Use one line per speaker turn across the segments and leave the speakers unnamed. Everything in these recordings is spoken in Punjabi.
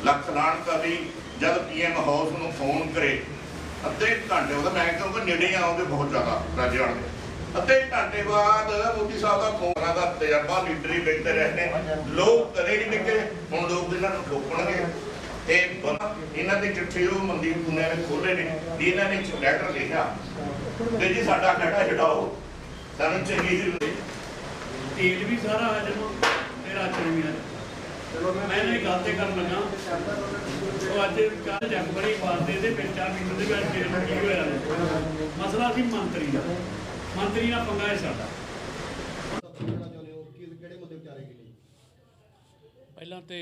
ਲੱਖ ਲਾਣ ਕਰੀ जब PM हाउस ਨੂੰ फोन करे ਅੱਧੇ ਘੰਟੇ ਉਹਦਾ मैं कहूँगा नेड़े आओगे बहुत ज़्यादा राजे वाले ਅੱਧੇ ਘੰਟੇ बाद मोदी साहब का फोन का तजर्बा लीडर ही बेहतर रहते लोग कदे नहीं निकले हम लोग इन्होंने ठोकणगे इन्हों की चिट्ठी मनदीप दुनिया ने खोले ने इन्हों ने लैटर लिखा कि जी साडा खड़ा छड़ाओ सानू चंगी
तेल भी सारा आ जाओ मेरा राशन भी आ चलो मैं गल तो कर लगा तो अज कल जग बड़ी पाते 4 मिनट के मसला सी मंत्री का मंत्री ना पंगा है साडा पहला तो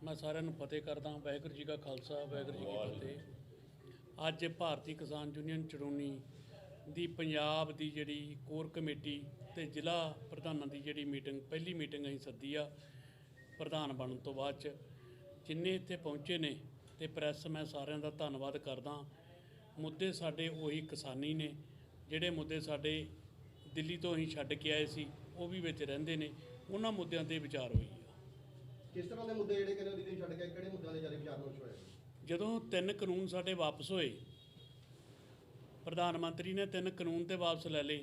मैं सारिਆਂ ਨੂੰ फतेह करदा वाहिगुरू जी का खालसा वाहिगुरू जी की फतेह। अज भारतीय किसान यूनियन चड़ौनी दी पंजाब दी जिहड़ी कोर कमेटी ते जिला प्रधानां दी जिहड़ी मीटिंग पहली मीटिंग असीं सद्दी आ प्रधान बनन तो बाद जिन्ने इत्थे पहुँचे ने ते प्रैस मैं सारिਆਂ ਦਾ धन्नवाद करदा। मुद्दे साडे उही किसानी ने जिहड़े मुद्दे साडे दिल्ली तो असीं छड्ड के आए सी वो भी विच रहिंदे ने उन्हां मुद्दिआं ते विचार होई।
किस तरह के मुद्दे जिहड़े कहने दिल्ली छड्ड के किहड़े मुद्दों दे जारी विचार विमर्श होए?
जदों 3 कानून साडे वापस होए प्रधानमंत्री ने 3 कानून ते वापस लै लए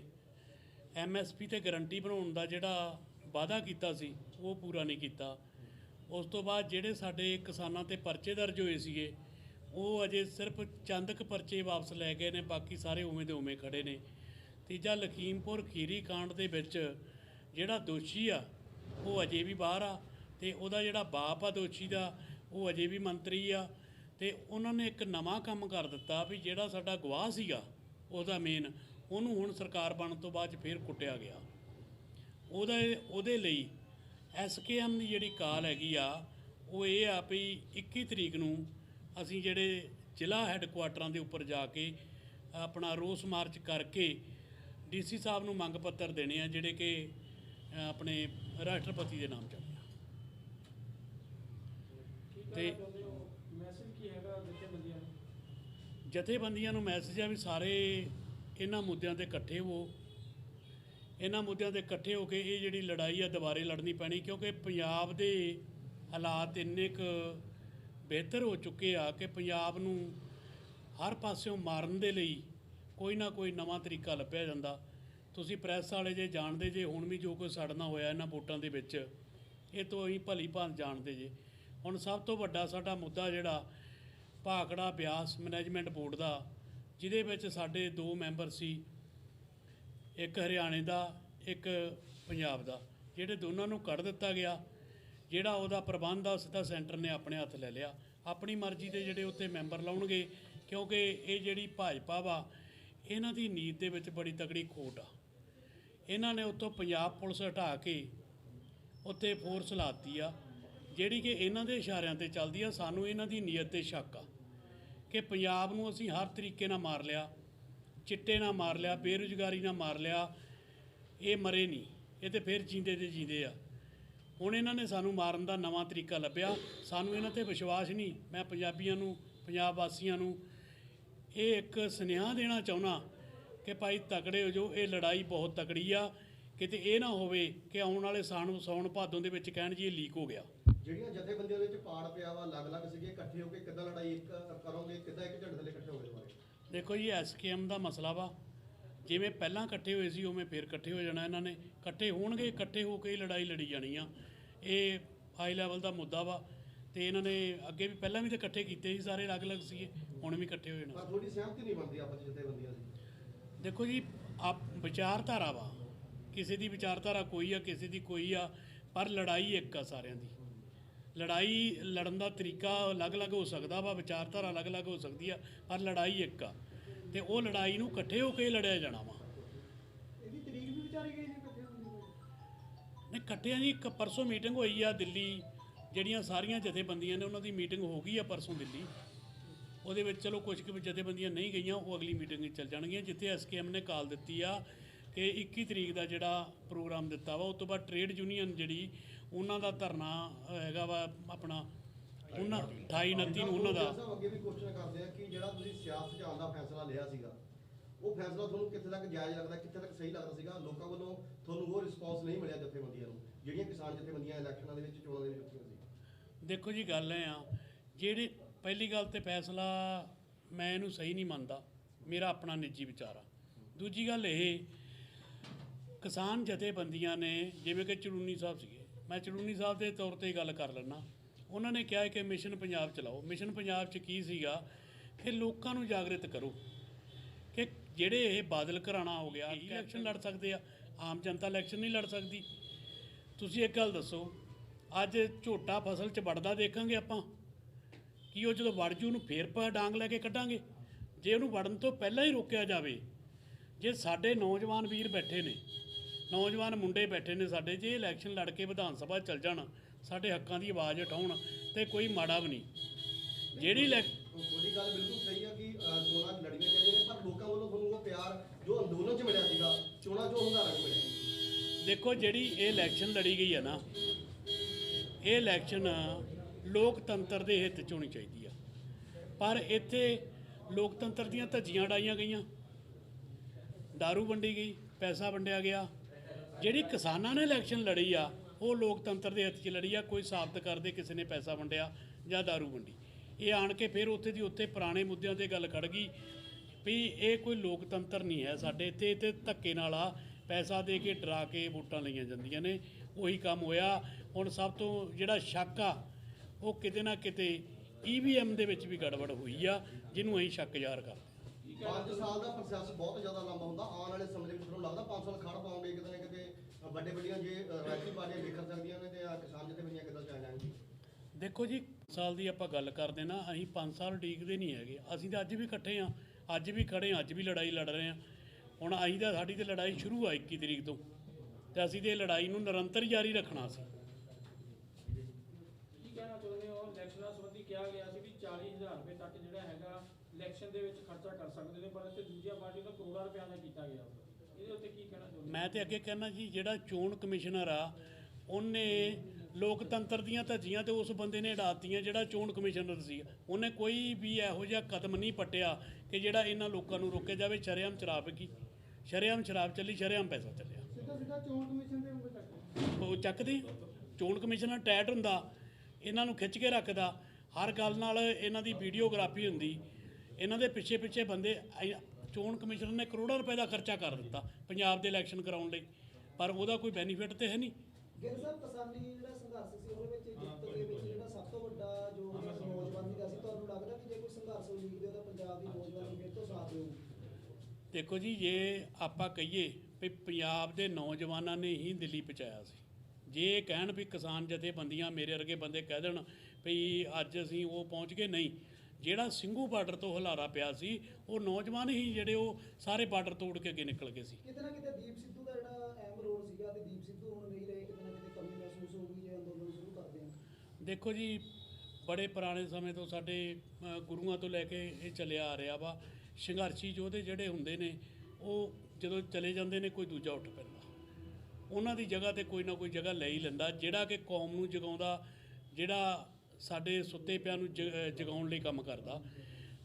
MSP ते गारंटी बनाउण दा जिहड़ा वादा कीता सी वो पूरा नहीं कीता। उस तो बाद जिहड़े साडे किसानां ते परचे दर्ज होए सीगे वो अजे सिर्फ चंद क परचे वापस लै गए ने बाकी सारे उवें दे उवें खड़े ने। तीजा लखीमपुर खीरी कांड दे विच जिहड़ा दोषी आ वो अजे भी बाहर आ ते उहदा जिहड़ा बाप आ दोषी दा वो अजे भी मंत्री आ ते उन्हां ने एक नवां काम कर दिता भी जिहड़ा साडा गवाह सीगा उहदा मेन उहनूं हुण सरकार बनन तो बाद फिर कुੱਟਿਆ गया। ਉਹਦੇ ਲਈ SKM ਦੀ ਜਿਹੜੀ ਕਾਲ ਹੈਗੀ ਆ ਉਹ ਇਹ ਆ ਵੀ 21 ਤਰੀਕ ਨੂੰ ਅਸੀਂ ਜਿਹੜੇ ਜ਼ਿਲ੍ਹਾ ਹੈੱਡਕੁਆਟਰਾਂ ਦੇ ਉੱਪਰ ਜਾ ਕੇ ਆਪਣਾ ਰੋਸ ਮਾਰਚ ਕਰਕੇ DC ਸਾਹਿਬ ਨੂੰ ਮੰਗ ਪੱਤਰ ਦੇਣੇ ਆ ਜਿਹੜੇ ਕਿ ਆਪਣੇ ਰਾਸ਼ਟਰਪਤੀ ਦੇ ਨਾਮ ਚੱਲਦੇ ਆ। ਤੇ ਮੈਸੇਜ ਕੀ ਹੈਗਾ ਜਥੇਬੰਦੀਆਂ ਨੂੰ ਮੈਸੇਜ ਆ ਵੀ ਸਾਰੇ ਇਹਨਾਂ ਮੁੱਦਿਆਂ ਤੇ ਇਕੱਠੇ ਹੋ इन्हां मुद्दों के इकट्ठे होकर ये जी लड़ाई है दोबारे लड़नी पैनी क्योंकि पंजाब के हालात इन्ने क बेहतर हो चुके आ कि पंजाब नूं हर पासों मारन दे लई कोई ना कोई नवां तरीका लभ्या जांदा। तुसीं प्रैस वाले जे जानते जे हुण भी जो कोई सड़ना होया इन्हां वोटां दे विच ये तो असीं भली भांत जानते जे। हुण सब तो वड्डा साडा मुद्दा जिहड़ा भाखड़ा ब्यास मैनेजमेंट बोर्ड दा जिहदे विच साडे 2 मैंबर सी एक हरियाणे का एक पंजाब का जिहड़े दोनों नूं कढ़ दिता गया जिहड़ा उहदा प्रबंध आ सिद्धा सेंटर ने अपने हत्थ ले लिया अपनी मर्जी के जिहड़े उत्ते मैंबर लाउणगे क्योंकि ये जिहड़ी भाजपा वा इन्हां दी नीत दे विच बड़ी तगड़ी खोट आ। इन्हां ने उत्तों पंजाब पुलिस हटा के उत्ते फोर्स लाती आ जिहड़ी कि इन्हां दे इशारिਆਂ ते चलदी आ। सानूं इन्हां दी नीयत ते शक आ कि पंजाब नूं असीं हर तरीके नाल मार लिया चिट्टे ना मार लिया बेरोजगारी ना मार लिया ये मरे नहीं ये तो फिर जींदे ते जींदे आ। हुण इन्हां ने सानू मारन दा नवां तरीका लभ्या सानू इन्हां ते विश्वास नहीं। मैं पंजाबियां नूं पंजाब वासियां नूं ये एक सुनेहा देना चाहुंदा कि भाई तगड़े हो जाओ। ये लड़ाई बहुत तगड़ी आ किते ये ना होवे कि आउण वाले सौण भादों दे विच कहण जी लीक हो गया।
ਜਿਹੜੀਆਂ ਜਥੇਬੰਦੀਆਂ ਦੇ ਵਿੱਚ ਪਾੜ ਪਿਆ ਵਾ ਅਲੱਗ-ਅਲੱਗ ਸੀਗੇ ਇਕੱਠੇ ਹੋ ਕੇ ਕਿੱਦਾਂ ਲੜਾਈ ਕਰੋਗੇ ਕਿੱਦਾਂ ਇੱਕ ਝੰਡੇ ਥੱਲੇ ਇਕੱਠੇ ਹੋਗੇ ਦੁਬਾਰਾ?
देखो जी SKM का मसला वा जिमें पहला इकट्ठे हुए सी उवें फिर इकट्ठे हो जाना। इन्होंने इकट्ठे होणगे इकट्ठे होकर ही लड़ाई लड़ी जानी आ। ये हाई लैवल का मुद्दा वा तो इन्होंने अगे भी पहला भी तो इकट्ठे किए ही सारे अलग अलग सीगे हुण भी इकट्ठे हो जाना।
थोड़ी सहमति नहीं बनती आपस में जथेबंदियां दी।
देखो जी आप विचारधारा वा किसी की विचारधारा कोई आ किसी की कोई आ पर लड़ाई एक आ सारिਆਂ ਦੀ। लड़ाई लड़न का तरीका अलग अलग हो सकता वा विचारधारा अलग अलग हो सकती है पर लड़ाई एक आ ते वो लड़ाई नूं इकट्ठे होकर लड़िया जाना वा। नहीं इकट्ठियां जी परसों मीटिंग हुई आ दिल्ली जिहड़ियां सारियां जथेबंदियां ने उन्हां दी मीटिंग हो गई आ परसों दिल्ली। ਉਹਦੇ ਵਿੱਚ चलो कुछ जथेबंदियां नहीं गई वो अगली मीटिंग चल जाणगीਆਂ जिथे SKM ने काल दी आ कि 21 तरीक का जिहड़ा प्रोग्राम दिता वा उस तो बाद ट्रेड यूनीयन जिहड़ी उन्हां दा धरना हैगा वा अपना उन्हां 28-29 ਨੂੰ ਉਹਨਾਂ ਦਾ
ਅੱਗੇ ਵੀ ਕੋਸ਼ਿਸ਼ ਕਰਦੇ ਆ ਕਿ ਜਿਹੜਾ ਤੁਸੀਂ ਸਿਆਸਤ 'ਚ ਆਉਣ ਦਾ ਫੈਸਲਾ ਲਿਆ ਸੀਗਾ ਉਹ ਫੈਸਲਾ ਤੁਹਾਨੂੰ ਕਿੱਥੇ ਤੱਕ ਜਾਇਜ਼ ਲੱਗਦਾ ਕਿੱਥੇ ਤੱਕ ਸਹੀ ਲੱਗਦਾ ਸੀਗਾ? ਲੋਕਾਂ ਵੱਲੋਂ ਤੁਹਾਨੂੰ ਉਹ ਰਿਸਪੌਂਸ ਨਹੀਂ ਮਿਲਿਆ ਜਥੇਬੰਦੀਆਂ ਨੂੰ ਜਿਹੜੀਆਂ ਕਿਸਾਨ ਜਥੇਬੰਦੀਆਂ ਇਲੈਕਸ਼ਨਾਂ ਦੇ ਵਿੱਚ ਚੋਣਾਂ ਦੇ ਵਿੱਚ ਉੱਠੀਆਂ ਸੀ।
ਦੇਖੋ ਜੀ ਗੱਲ ਇਹ ਆ, ਜਿਹੜੀ ਪਹਿਲੀ ਗੱਲ ਤੇ ਫੈਸਲਾ ਮੈਂ ਇਹਨੂੰ ਸਹੀ ਨਹੀਂ ਮੰਨਦਾ, ਮੇਰਾ ਆਪਣਾ ਨਿੱਜੀ ਵਿਚਾਰ ਆ। ਦੂਜੀ ਗੱਲ ਇਹ, ਕਿਸਾਨ ਜਥੇਬੰਦੀਆਂ ਨੇ ਜਿਵੇਂ ਕਿ ਚੜੂਨੀ ਸਾਹਿਬ ਸੀਗੇ, ਮੈਂ ਚੜੂਨੀ ਸਾਹਿਬ ਦੇ ਤੌਰ ਤੇ ਗੱਲ ਕਰ ਲੈਣਾ। ਉਹਨਾਂ ਨੇ ਕਿਹਾ ਕਿ ਮਿਸ਼ਨ ਪੰਜਾਬ ਚਲਾਓ। ਮਿਸ਼ਨ ਪੰਜਾਬ 'ਚ ਕੀ ਸੀਗਾ ਕਿ ਲੋਕਾਂ ਨੂੰ ਜਾਗਰਿਤ ਕਰੋ ਕਿ ਜਿਹੜੇ ਇਹ ਬਾਦਲ ਘਰਾਣਾ ਹੋ ਗਿਆ ਇਲੈਕਸ਼ਨ ਲੜ ਸਕਦੇ ਆ, ਆਮ ਜਨਤਾ ਇਲੈਕਸ਼ਨ ਨਹੀਂ ਲੜ ਸਕਦੀ। ਤੁਸੀਂ ਇੱਕ ਗੱਲ ਦੱਸੋ, ਅੱਜ ਝੋਟਾ ਫਸਲ 'ਚ ਵੜਦਾ ਦੇਖਾਂਗੇ ਆਪਾਂ, ਕੀ ਉਹ ਜਦੋਂ ਵੜ ਜੂ ਉਹਨੂੰ ਫੇਰ ਡਾਂਗ ਲੈ ਕੇ ਕੱਢਾਂਗੇ? ਜੇ ਉਹਨੂੰ ਵੜਨ ਤੋਂ ਪਹਿਲਾਂ ਹੀ ਰੋਕਿਆ ਜਾਵੇ, ਜੇ ਸਾਡੇ ਨੌਜਵਾਨ ਵੀਰ ਬੈਠੇ ਨੇ, ਨੌਜਵਾਨ ਮੁੰਡੇ ਬੈਠੇ ਨੇ ਸਾਡੇ, ਜੇ ਇਲੈਕਸ਼ਨ ਲੜ ਕੇ ਵਿਧਾਨ ਸਭਾ ਚੱਲ ਜਾਣ, ਸਾਡੇ ਹੱਕਾਂ ਦੀ ਆਵਾਜ਼ ਉਠਾਉਣ, ਤੇ ਕੋਈ ਮਾੜਾ ਵੀ ਨਹੀਂ। ਜਿਹੜੀ
ਤੁਹਾਡੀ ਗੱਲ ਬਿਲਕੁਲ ਸਹੀ ਆ ਕਿ ਚੋਣਾਂ ਲੜੀਆਂ ਚਾਹੀਦੀਆਂ ਨੇ, ਪਰ ਲੋਕਾਂ ਵੱਲੋਂ ਤੁਹਾਨੂੰ ਉਹ ਪਿਆਰ ਜੋ ਅੰਦੋਲਨ 'ਚ ਮਿਲਿਆ ਸੀਗਾ, ਚੋਣਾਂ 'ਚੋਂ ਹੁੰਗਾਰਾ ਨਹੀਂ ਮਿਲਿਆ।
ਦੇਖੋ, ਜਿਹੜੀ ਇਹ ਇਲੈਕਸ਼ਨ ਲੜੀ ਗਈ ਹੈ ਨਾ, ਇਹ ਇਲੈਕਸ਼ਨ ਲੋਕਤੰਤਰ ਦੇ ਹਿੱਤ 'ਚ ਹੋਣੀ ਚਾਹੀਦੀ ਆ, ਪਰ ਇੱਥੇ ਲੋਕਤੰਤਰ ਦੀਆਂ ਧੱਜੀਆਂ ਉਡਾਈਆਂ ਗਈਆਂ, ਦਾਰੂ ਵੰਡੀ ਗਈ, ਪੈਸਾ ਵੰਡਿਆ ਗਿਆ। ਜਿਹੜੀ ਕਿਸਾਨਾਂ ਨੇ ਇਲੈਕਸ਼ਨ ਲੜੀ ਆ, ਉਹ ਲੋਕਤੰਤਰ ਦੇ ਹਿੱਤ 'ਚ ਲੜੀ ਆ। ਕੋਈ ਸਾਬਤ ਕਰਦੇ ਕਿਸੇ ਨੇ ਪੈਸਾ ਵੰਡਿਆ ਜਾਂ ਦਾਰੂ ਵੰਡੀ। ਇਹ ਆਣ ਕੇ ਫਿਰ ਉੱਥੇ ਦੀ ਉੱਥੇ ਪੁਰਾਣੇ ਮੁੱਦਿਆਂ 'ਤੇ ਗੱਲ ਖੜ ਗਈ ਵੀ ਇਹ ਕੋਈ ਲੋਕਤੰਤਰ ਨਹੀਂ ਹੈ ਸਾਡੇ ਇੱਥੇ, ਤੇ ਧੱਕੇ ਨਾਲ ਆ, ਪੈਸਾ ਦੇ ਕੇ ਡਰਾ ਕੇ ਵੋਟਾਂ ਲਈਆਂ ਜਾਂਦੀਆਂ ਨੇ। ਉਹੀ ਕੰਮ ਹੋਇਆ। ਹੁਣ ਸਭ ਤੋਂ ਜਿਹੜਾ ਸ਼ੱਕ ਆ, ਉਹ ਕਿਤੇ ਨਾ ਕਿਤੇ EVM ਦੇ ਵਿੱਚ ਵੀ ਗੜਬੜ ਹੋਈ ਆ, ਜਿਹਨੂੰ ਅਸੀਂ ਸ਼ੱਕ ਜ਼ਾਹਰ ਕਰਦੇ।
5 ਸਾਲ ਦਾ ਪ੍ਰੋਸੈਸ ਬਹੁਤ ਜ਼ਿਆਦਾ ਲੰਬਾ ਹੁੰਦਾ। ਆਉਣ ਵਾਲੇ ਸਮੇਂ ਦੇ ਵਿੱਚ ਤੁਹਾਨੂੰ ਲੱਗਦਾ 5 ਸਾਲ ਖੜ ਪਾਉਂਗੇ ਕਿਤੇ ਨਾ ਕਿਤੇ ਵੱਡੀਆਂ ਜੇ ਰਾਜਨੀਤਿਕ ਪਾਰਟੀਆਂ ਵਿਖਰ ਸਕਦੀਆਂ ਨੇ, ਤੇ ਕਿਸਾਨ ਜਥੇਬੰਦੀਆਂ ਕਿੱਦਾਂ ਚੱਲ ਜਾਣਗੀਆਂ?
ਦੇਖੋ ਜੀ, ਸਾਲ ਦੀ ਆਪਾਂ ਗੱਲ ਕਰਦੇ ਨਾ, ਅਸੀਂ 5 ਸਾਲ ਉਡੀਕਦੇ ਨਹੀਂ ਹੈਗੇ। ਅਸੀਂ ਤਾਂ ਅੱਜ ਵੀ ਇਕੱਠੇ ਹਾਂ, ਅੱਜ ਵੀ ਖੜੇ ਹਾਂ, ਅੱਜ ਵੀ ਲੜਾਈ ਲੜ ਰਹੇ ਹਾਂ। ਹੁਣ ਅਸੀਂ ਤਾਂ, ਸਾਡੀ ਤਾਂ ਲੜਾਈ ਸ਼ੁਰੂ ਆ 21 ਤਰੀਕ ਤੋਂ, ਤੇ ਅਸੀਂ ਤਾਂ ਇਹ ਲੜਾਈ ਨੂੰ ਨਿਰੰਤਰ ਜਾਰੀ ਰੱਖਣਾ ਸੀ।
ਕੀ ਕਹਿਣਾ ਚਾਹੁੰਦੇ ਹੋ? ਇਲੈਕਸ਼ਨਾਂ ਸੰਬੰਧੀ ਕਿਹਾ ਗਿਆ ਸੀ ਵੀ 40,000 ਰੁਪਏ ਤੱਕ ਜਿਹੜਾ ਹੈਗਾ ਇਲੈਕਸ਼ਨ ਦੇ ਵਿੱਚ ਖਰਚਾ ਕਰ ਸਕਦੇ ਨੇ, ਪਰ ਇੱਥੇ ਦੂਜੀਆਂ ਪਾਰਟੀ ਨੂੰ ਕਰੋੜਾਂ ਰੁਪਏ ਦਾ ਕੀਤਾ ਗਿਆ। ਇਹਦੇ ਉੱਤੇ ਕੀ ਕਹਿਣਾ ਚਾਹੁੰਦੇ?
ਮੈਂ ਤੇ ਅੱਗੇ ਕਹਿਣਾ ਜੀ, ਜਿਹੜਾ ਚੋਣ ਕਮਿਸ਼ਨਰ ਆ, ਉਹਨੇ ਲੋਕਤੰਤਰ ਦੀਆਂ ਧੱਜੀਆਂ ਤੇ ਉਸ ਬੰਦੇ ਨੇ ਉਡਾਤੀਆਂ ਜਿਹੜਾ ਚੋਣ ਕਮਿਸ਼ਨਰ ਸੀ। ਉਹਨੇ ਕੋਈ ਵੀ ਇਹੋ ਜਿਹਾ ਕਦਮ ਨਹੀਂ ਪੱਟਿਆ ਕਿ ਜਿਹੜਾ ਇਹਨਾਂ ਲੋਕਾਂ ਨੂੰ ਰੋਕਿਆ ਜਾਵੇ। ਸ਼ਰੇਆਮ ਸ਼ਰਾਬ ਕੀ, ਸ਼ਰੇਆਮ ਸ਼ਰਾਬ ਚੱਲੀ, ਸ਼ਰੇਆਮ ਪੈਸਾ ਚੱਲਿਆ।
ਸਿੱਧਾ ਚੋਣ ਕਮਿਸ਼ਨ ਦੇ ਉਂਗਲ ਤੱਕ
ਉਹ ਚੱਕਦੇ, ਚੋਣ ਕਮਿਸ਼ਨਰ ਟੈਟ ਹੁੰਦਾ, ਇਹਨਾਂ ਨੂੰ ਖਿੱਚ ਕੇ ਰੱਖਦਾ, ਹਰ ਗੱਲ ਨਾਲ ਇਹਨਾਂ ਦੀ ਵੀਡੀਓਗ੍ਰਾਫੀ ਹੁੰਦੀ, ਇਹਨਾਂ ਦੇ ਪਿੱਛੇ ਪਿੱਛੇ ਬੰਦੇ। ਚੋਣ ਕਮਿਸ਼ਨਰ ਨੇ ਕਰੋੜਾਂ ਰੁਪਏ ਦਾ ਖਰਚਾ ਕਰ ਦਿੱਤਾ ਪੰਜਾਬ ਦੇ ਇਲੈਕਸ਼ਨ ਕਰਾਉਣ ਲਈ, ਪਰ ਉਹਦਾ ਕੋਈ ਬੈਨੀਫਿਟ ਤੇ ਹੈ ਨਹੀਂ।
ਗਿੱਲ ਸਾਹਿਬ, ਕਿਸਾਨੀ ਜਿਹੜਾ ਸੰਘਰਸ਼ ਸੀ ਉਹਦੇ ਵਿੱਚ ਜਿੱਤ ਦੇ ਵਿੱਚ ਜਿਹੜਾ ਸਭ ਤੋਂ ਵੱਡਾ ਯੋਗਦਾਨ ਨੌਜਵਾਨੀ ਦਾ ਸੀ, ਤੁਹਾਨੂੰ ਲੱਗਦਾ ਕਿ ਜੇ ਕੋਈ ਸੰਘਰਸ਼ ਉਲੀਕਦੇ ਤਾਂ ਪੰਜਾਬ ਦੀ ਨੌਜਵਾਨੀ ਫਿਰ ਤੋਂ ਸਾਥ ਦੇਊ?
ਦੇਖੋ ਜੀ, ਜੇ ਆਪਾਂ ਕਹੀਏ ਵੀ ਪੰਜਾਬ ਦੇ ਨੌਜਵਾਨਾਂ ਨੇ ਹੀ ਦਿੱਲੀ ਪਹੁੰਚਾਇਆ ਸੀ, ਜੇ ਇਹ ਕਹਿਣ ਵੀ ਕਿਸਾਨ ਜਥੇਬੰਦੀਆਂ, ਮੇਰੇ ਵਰਗੇ ਬੰਦੇ ਕਹਿ ਦੇਣ ਵੀ ਅੱਜ ਅਸੀਂ ਉਹ ਪਹੁੰਚ ਗਏ, ਨਹੀਂ। ਜਿਹੜਾ ਸਿੰਘੂ ਬਾਰਡਰ ਤੋਂ ਹੁਲਾਰਾ ਪਿਆ ਸੀ, ਉਹ ਨੌਜਵਾਨ ਹੀ ਜਿਹੜੇ ਉਹ ਸਾਰੇ ਬਾਰਡਰ ਤੋੜ ਕੇ ਅੱਗੇ ਨਿਕਲ ਗਏ ਸੀ।
ਕਿਤੇ ਨਾ ਕਿਤੇ ਦੀਪ ਸਿੱਧੂ ਦਾ ਜਿਹੜਾ ਅਹਿਮ ਰੋਲ ਸੀਗਾ, ਤੇ ਦੀਪ ਸਿੱਧੂ ਹੁਣ ਨਹੀਂ ਰਹੇ, ਕਿਤੇ ਨਾ ਕਿਤੇ ਕਮੀ ਮਹਿਸੂਸ ਹੋਊਗੀ ਜੇ ਅੰਦੋਲਨ ਸ਼ੁਰੂ ਕਰਦੇ ਹਾਂ।
ਦੇਖੋ ਜੀ, ਬੜੇ ਪੁਰਾਣੇ ਸਮੇਂ ਤੋਂ ਸਾਡੇ ਗੁਰੂਆਂ ਤੋਂ ਲੈ ਕੇ ਇਹ ਚੱਲਿਆ ਆ ਰਿਹਾ ਵਾ। ਸੰਘਰਸ਼ੀ ਯੋਧੇ ਜਿਹੜੇ ਹੁੰਦੇ ਨੇ, ਉਹ ਜਦੋਂ ਚਲੇ ਜਾਂਦੇ ਨੇ, ਕੋਈ ਦੂਜਾ ਉੱਠ ਪੈਂਦਾ, ਉਹਨਾਂ ਦੀ ਜਗ੍ਹਾ ਤੇ ਕੋਈ ਨਾ ਕੋਈ ਜਗ੍ਹਾ ਲੈ ਹੀ ਲੈਂਦਾ, ਜਿਹੜਾ ਕਿ ਕੌਮ ਨੂੰ ਜਗਾਉਂਦਾ, ਜਿਹੜਾ ਸਾਡੇ ਸੁੱਤੇ ਪਿਆਂ ਨੂੰ ਜਗਾਉਣ ਲਈ ਕੰਮ ਕਰਦਾ।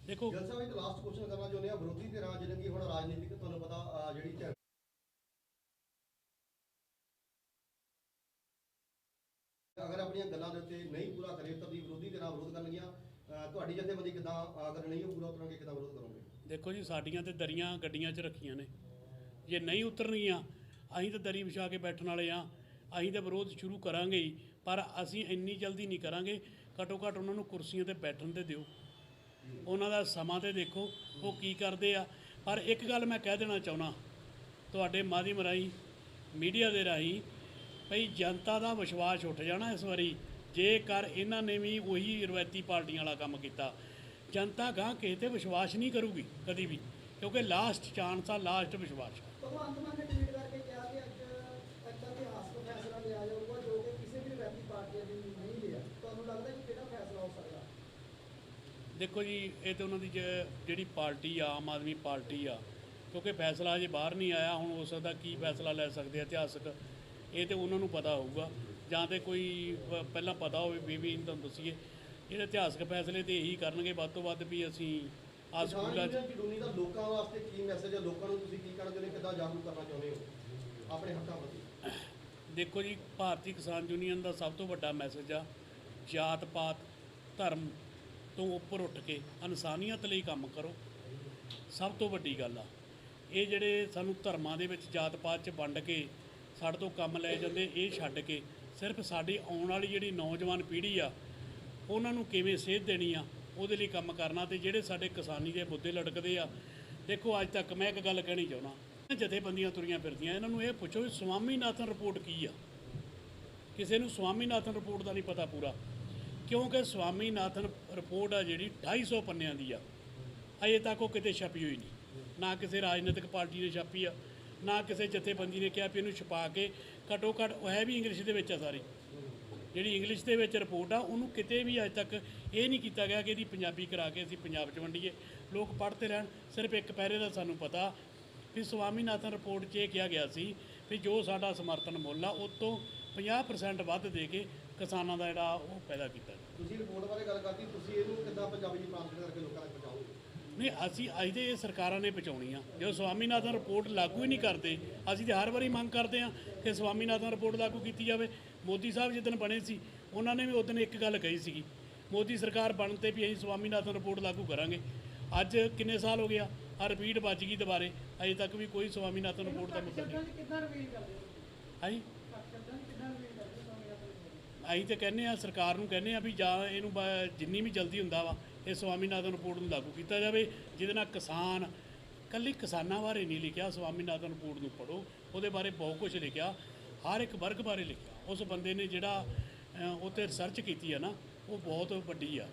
ਦੇਖੋ
ਗਿੱਲ ਸਾਹਿਬ, ਇੱਕ ਲਾਸਟ ਕੁਐਸਚਨ ਕਰਨਾ ਚਾਹੁੰਦੇ ਆ। ਵਿਰੋਧੀ ਧਿਰਾਂ ਜਿਹੜੇ ਕਿ ਹੁਣ ਰਾਜਨੀਤਿਕ, ਤੁਹਾਨੂੰ ਪਤਾ ਜਿਹੜੀ ਅਗਰ ਆਪਣੀਆਂ ਗੱਲਾਂ ਦੇ ਉੱਤੇ ਨਹੀਂ ਪੂਰਾ ਕਰੇ ਤਾਂ ਵਿਰੋਧੀ ਧਿਰਾਂ ਵਿਰੋਧ ਕਰਨਗੀਆਂ। ਤੁਹਾਡੀ ਜਥੇਬੰਦੀ ਕਿੱਦਾਂ, ਅਗਰ ਨਹੀਂ ਉਹ ਪੂਰਾ ਉਤਰਨਗੇ, ਕਿੱਦਾਂ ਵਿਰੋਧ ਕਰੋਗੇ?
ਦੇਖੋ ਜੀ, ਸਾਡੀਆਂ ਤੇ ਦਰੀਆਂ ਗੱਡੀਆਂ 'ਚ ਰੱਖੀਆਂ ਨੇ, ਜੇ ਨਹੀਂ ਉਤਰਨਗੀਆਂ ਅਸੀਂ ਤਾਂ ਦਰੀ ਵਿਛਾ ਕੇ ਬੈਠਣ ਵਾਲੇ ਆ। ਅਸੀਂ ਤਾਂ ਵਿਰੋਧ ਸ਼ੁਰੂ ਕਰਾਂਗੇ ਹੀ, ਪਰ ਅਸੀਂ ਇੰਨੀ ਜਲਦੀ ਨਹੀਂ ਕਰਾਂਗੇ। ਘੱਟੋ ਘੱਟ ਉਹਨਾਂ ਨੂੰ ਕੁਰਸੀਆਂ ਤੇ ਬੈਠਣ ਤੇ ਦਿਓ, ਉਹਨਾਂ ਦਾ ਸਮਾਂ ਤੇ ਦੇਖੋ ਉਹ ਕੀ ਕਰਦੇ ਆ। ਪਰ ਇੱਕ ਗੱਲ ਮੈਂ ਕਹਿ ਦੇਣਾ ਚਾਹੁੰਦਾ ਤੁਹਾਡੇ ਮਾਧਿਅਮ ਰਾਹੀਂ, ਮੀਡੀਆ ਦੇ ਰਾਹੀਂ, ਭਈ ਜਨਤਾ ਦਾ ਵਿਸ਼ਵਾਸ ਉੱਠ ਜਾਣਾ ਇਸ ਵਾਰੀ। ਜੇਕਰ ਇਹਨਾਂ ਨੇ ਵੀ ਉਹੀ ਰਵਾਇਤੀ ਪਾਰਟੀਆਂ ਵਾਲਾ ਕੰਮ ਕੀਤਾ, ਜਨਤਾ ਗਾਂ ਕਿਸੇ 'ਤੇ ਵਿਸ਼ਵਾਸ ਨਹੀਂ ਕਰੂਗੀ ਕਦੀ ਵੀ, ਕਿਉਂਕਿ ਲਾਸਟ ਚਾਂਸ ਆ, ਲਾਸਟ ਵਿਸ਼ਵਾਸ।
ਭਗਵੰਤ ਮਾਨ ਨੇ ਟਵੀਟ ਕਰਕੇ ਕਿਹਾ ਕਿ ਅੱਜ ਇੱਕ ਇਤਿਹਾਸਕ ਫੈਸਲਾ ਲਿਆ ਜਾਊਗਾ ਜੋ ਕਿ ਕਿਸੇ ਵੀ ਰਵਾਇਤੀ ਪਾਰਟੀ ਨੇ ਨਹੀਂ ਲਿਆ। ਤੁਹਾਨੂੰ ਲੱਗਦਾ ਕਿ ਕਿਹੜਾ ਫੈਸਲਾ ਹੋ ਸਕਦਾ?
ਦੇਖੋ ਜੀ, ਇਹ ਤਾਂ ਉਹਨਾਂ ਦੀ ਜਿਹੜੀ ਪਾਰਟੀ ਆ, ਆਮ ਆਦਮੀ ਪਾਰਟੀ ਆ, ਕਿਉਂਕਿ ਫੈਸਲਾ ਅਜੇ ਬਾਹਰ ਨਹੀਂ ਆਇਆ। ਹੁਣ ਹੋ ਸਕਦਾ ਕੀ ਫੈਸਲਾ ਲੈ ਸਕਦੇ ਆ ਇਤਿਹਾਸਕ, ਇਹ ਤਾਂ ਉਹਨਾਂ ਨੂੰ ਪਤਾ ਹੋਊਗਾ, ਜਾਂ ਤਾਂ ਕੋਈ ਪਹਿਲਾਂ ਪਤਾ ਹੋਵੇ ਵੀ ਤੁਹਾਨੂੰ ਦੱਸੀਏ। ਜਿਹੜੇ ਇਤਿਹਾਸਕ ਫੈਸਲੇ ਤੇ ਇਹੀ ਕਰਨਗੇ ਵੱਧ ਤੋਂ ਵੱਧ ਵੀ ਅਸੀਂ ਆ ਸਕੂਲਾਂ 'ਚ।
ਚੜੂਨੀ ਦਾ ਲੋਕਾਂ ਵਾਸਤੇ ਕੀ ਮੈਸੇਜ ਹੈ? ਲੋਕਾਂ ਨੂੰ ਤੁਸੀਂ ਕੀ ਕਹਿਣਾ ਚਾਹੁੰਦੇ ਹੋ, ਕਿੱਦਾਂ ਜਾਗਰੂਕ ਕਰਨਾ ਚਾਹੁੰਦੇ ਹੋ ਆਪਣੇ ਹੱਕਾਂ ਪ੍ਰਤੀ?
ਦੇਖੋ ਜੀ, ਭਾਰਤੀ ਕਿਸਾਨ ਯੂਨੀਅਨ ਦਾ ਸਭ ਤੋਂ ਵੱਡਾ ਮੈਸੇਜ ਆ ਜਾਤ ਪਾਤ ਧਰਮ ਤੋਂ ਉੱਪਰ ਉੱਠ ਕੇ ਇਨਸਾਨੀਅਤ ਲਈ ਕੰਮ ਕਰੋ। ਸਭ ਤੋਂ ਵੱਡੀ ਗੱਲ ਆ ਇਹ ਜਿਹੜੇ ਸਾਨੂੰ ਧਰਮਾਂ ਦੇ ਵਿੱਚ ਜਾਤ ਪਾਤ 'ਚ ਵੰਡ ਕੇ ਸਾਡੇ ਤੋਂ ਕੰਮ ਲੈ ਜਾਂਦੇ, ਇਹ ਛੱਡ ਕੇ ਸਿਰਫ ਸਾਡੀ ਆਉਣ ਵਾਲੀ ਜਿਹੜੀ ਨੌਜਵਾਨ ਪੀੜ੍ਹੀ ਆ ਉਹਨਾਂ ਨੂੰ ਕਿਵੇਂ ਸੇਧ ਦੇਣੀ ਆ ਉਹਦੇ ਲਈ ਕੰਮ ਕਰਨਾ। ਤੇ ਜਿਹੜੇ ਸਾਡੇ ਕਿਸਾਨੀ ਦੇ ਮੁੱਦੇ ਲਟਕਦੇ ਆ, ਦੇਖੋ ਅੱਜ ਤੱਕ ਮੈਂ ਇੱਕ ਗੱਲ ਕਹਿਣੀ ਚਾਹੁੰਦਾ, ਜਥੇਬੰਦੀਆਂ ਤੁਰੀਆਂ ਫਿਰਦੀਆਂ, ਇਹਨਾਂ ਨੂੰ ਇਹ ਪੁੱਛੋ ਵੀ ਸਵਾਮੀਨਾਥਨ ਰਿਪੋਰਟ ਕੀ ਆ। ਕਿਸੇ ਨੂੰ ਸਵਾਮੀਨਾਥਨ ਰਿਪੋਰਟ ਦਾ ਨਹੀਂ ਪਤਾ ਪੂਰਾ, ਕਿਉਂਕਿ ਸਵਾਮੀਨਾਥਨ ਰਿਪੋਰਟ ਆ ਜਿਹੜੀ 250 ਪੰਨਿਆਂ ਦੀ ਆ, ਅਜੇ ਤੱਕ ਉਹ ਕਿਤੇ ਛਪੀ ਹੋਈ ਨਹੀਂ। ਨਾ ਕਿਸੇ ਰਾਜਨੀਤਿਕ ਪਾਰਟੀ ਨੇ ਛਾਪੀ ਆ, ਨਾ ਕਿਸੇ ਜਥੇਬੰਦੀ ਨੇ ਕਿਹਾ ਵੀ ਇਹਨੂੰ ਛਪਾ ਕੇ ਘੱਟੋ ਘੱਟ, ਉਹ ਹੈ ਵੀ ਇੰਗਲਿਸ਼ ਦੇ ਵਿੱਚ ਆ ਸਾਰੀ, ਜਿਹੜੀ ਇੰਗਲਿਸ਼ ਦੇ ਵਿੱਚ ਰਿਪੋਰਟ ਆ ਉਹਨੂੰ ਕਿਤੇ ਵੀ ਅੱਜ ਤੱਕ ਇਹ ਨਹੀਂ ਕੀਤਾ ਗਿਆ ਕਿ ਇਹਦੀ ਪੰਜਾਬੀ ਕਰਾ ਕੇ ਅਸੀਂ ਪੰਜਾਬ 'ਚ ਵੰਡੀਏ, ਲੋਕ ਪੜ੍ਹਦੇ ਰਹਿਣ। ਸਿਰਫ ਇੱਕ ਪੈਰੇ ਦਾ ਸਾਨੂੰ ਪਤਾ ਵੀ ਸਵਾਮੀਨਾਥਨ ਰਿਪੋਰਟ 'ਚ ਇਹ ਕਿਹਾ ਗਿਆ ਸੀ ਵੀ ਜੋ ਸਾਡਾ ਸਮਰਥਨ ਮੁੱਲ ਆ ਉਹ ਤੋਂ 50% ਵੱਧ ਦੇ ਕੇ ਕਿਸਾਨਾਂ ਦਾ ਜਿਹੜਾ ਉਹ ਪੈਦਾ ਕੀਤਾ।
ਤੁਸੀਂ ਰਿਪੋਰਟ ਬਾਰੇ ਗੱਲ ਕਰਤੀ, ਤੁਸੀਂ ਇਹਨੂੰ ਕਿੱਦਾਂ ਪੰਜਾਬੀ 'ਚ ਟ੍ਰਾਂਸਲੇਟ ਕਰਕੇ ਲੋਕਾਂ ਤੱਕ ਪਹੁੰਚਾਓਗੇ?
ਨਹੀਂ, ਅਸੀਂ ਅੱਜ ਦੇ ਇਹ ਸਰਕਾਰਾਂ ਨੇ ਪਹੁੰਚਾਉਣੀ ਆ। ਜਦੋਂ ਸਵਾਮੀਨਾਥਨ ਰਿਪੋਰਟ ਲਾਗੂ ਹੀ ਨਹੀਂ ਕਰਦੇ, ਅਸੀਂ ਤਾਂ ਹਰ ਵਾਰੀ ਮੰਗ ਕਰਦੇ ਹਾਂ ਕਿ ਸਵਾਮੀਨਾਥਨ ਰਿਪੋਰਟ ਲਾਗੂ ਕੀਤੀ ਜਾਵੇ। ਮੋਦੀ ਸਾਹਿਬ ਜਿੱਦਣ ਬਣੇ ਸੀ ਉਹਨਾਂ ਨੇ ਵੀ ਉਦੋਂ ਇੱਕ ਗੱਲ ਕਹੀ ਸੀਗੀ, ਮੋਦੀ ਸਰਕਾਰ ਬਣਨ 'ਤੇ ਵੀ ਅਸੀਂ ਸਵਾਮੀਨਾਥਨ ਰਿਪੋਰਟ ਲਾਗੂ ਕਰਾਂਗੇ। ਅੱਜ ਕਿੰਨੇ ਸਾਲ ਹੋ ਗਿਆ, ਆ ਰਿਪੀਟ ਵੱਜ ਗਈ ਦੁਬਾਰੇ, ਅਜੇ ਤੱਕ ਵੀ ਕੋਈ ਸਵਾਮੀਨਾਥਨ ਰਿਪੋਰਟ ਦਾ ਮੁੱਦਾ ਨਹੀਂ। ਹਾਂਜੀ, ਅਸੀਂ ਤਾਂ ਕਹਿੰਦੇ ਆ, ਸਰਕਾਰ ਨੂੰ ਕਹਿੰਦੇ ਆ ਵੀ ਜਾਂ ਇਹਨੂੰ ਜਿੰਨੀ ਵੀ ਜਲਦੀ ਹੁੰਦਾ ਵਾ ਇਹ ਸਵਾਮੀਨਾਥਨ ਰਿਪੋਰਟ ਨੂੰ ਲਾਗੂ ਕੀਤਾ ਜਾਵੇ, ਜਿਹਦੇ ਨਾਲ ਕਿਸਾਨ, ਇਕੱਲੀ ਕਿਸਾਨਾਂ ਬਾਰੇ ਨਹੀਂ ਲਿਖਿਆ, ਸਵਾਮੀਨਾਥਨ ਰਿਪੋਰਟ ਨੂੰ ਪੜ੍ਹੋ, ਉਹਦੇ ਬਾਰੇ ਬਹੁਤ ਕੁਝ ਲਿਖਿਆ, ਹਰ ਇੱਕ ਵਰਗ ਬਾਰੇ ਲਿਖਿਆ। ਉਸ ਬੰਦੇ ਨੇ ਜਿਹੜਾ ਉੱਤੇ ਰਿਸਰਚ ਕੀਤੀ ਆ ਨਾ, ਉਹ ਬਹੁਤ ਵੱਡੀ ਆ।